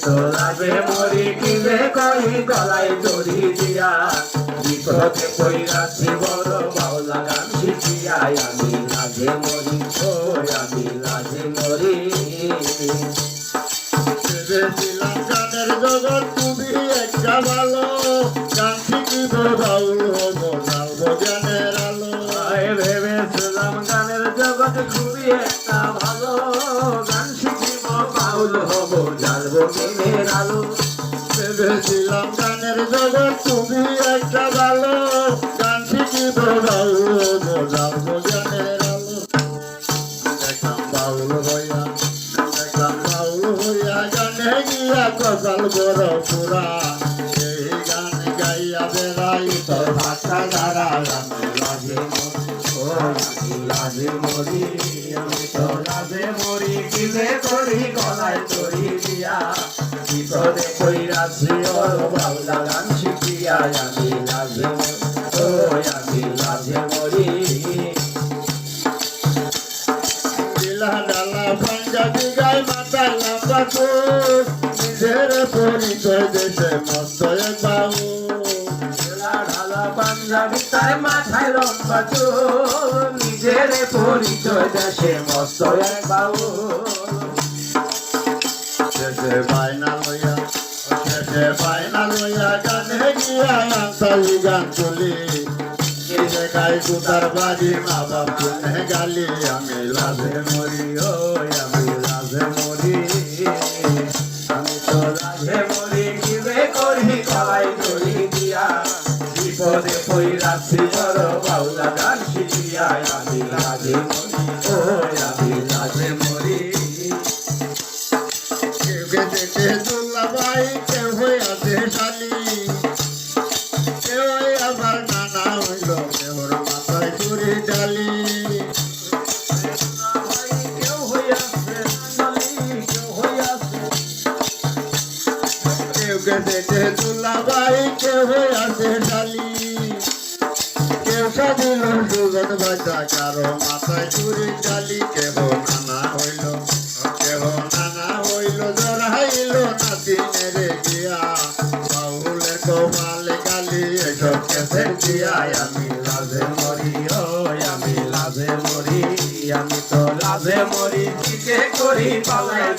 তো লাজে মরি কি যে করি গলায় দড়ি দিয়া বিপদে পইরাছি বড় বাউলা গান শিখিয়া আমি লাজে মরি ও আমি লাজে মরি ভেবেছিলাম গানের জগৎ তুমি একটা ভালো গান শিখিব বাউল হবো জ্বালবো জ্ঞানের আলো ভেবেছিলাম গানের জগৎ খুবই একটা ভালো গান শিখিব বাউল হব জ্বালবো দিনের আলো ভেবেছিলাম গানের জগৎ তুমি একটা ভালো গান শিখিব বাউল হবো জ্বালবো জ্ঞানের আলো দেখলাম বাউল হইয়া গানে গিয়া কপাল বড় পুরা এই গান গাইয়া বেড়াই তোর ভাষা দ্বারা আমি লাজে ও আমি লাজে মরি আমি তো লাজে মরি কি যে করি গলায় দড়ি দিয়া বিপদে কইরাছি ওর বাউলা গান শিখিয়া আমি লাজে মরি ও আমি লাজে মরি দিলা ডালা পাঞ্জাবি গায়ে মাথায় লম্বা চুল নিজের পরিচয় দেশে মস্ত এক বাবু ঢালা পাঞ্জাবি তার মাথায় লম্বা চুল নিজের পরিচয় দেশে মস্ত এক বাবু শেষে বাইনা লইয়া গানে গিয়া আনসালি গান তুলি নিজে গাই কুতার বাড়ি মা বাপ শুনে গালি আমি লাজে মরি ও আমি লাজে মরি আমি তো লাজে মরি কি যে করি গলায় দড়ি দিয়া বিপদে পইরাছি বড় বাউলা গান শিখিয়া আমি লাজে মরি ও আমি লাজে মরি কেউ দেখে দুল্লা ভাই কেউ হইয়াছে শালি কেউ আবার নানা হইল কেউর মাথায় চুরি ডালি কেউ দেখে দুল্লা ভাই কেউ হইয়াছে শালি কেউ সাজিল সুজন বাজা কারো মাথায় চুরি ডালি কেহ নানা হইল জড়াইল নাতিনের গিয়া বাউলের কপালে গালি এসব কেসে দিয়া আমি লাজে মরি ও আমি লাজে মরি আমি তো লাজে মরি কি যে করি পালাই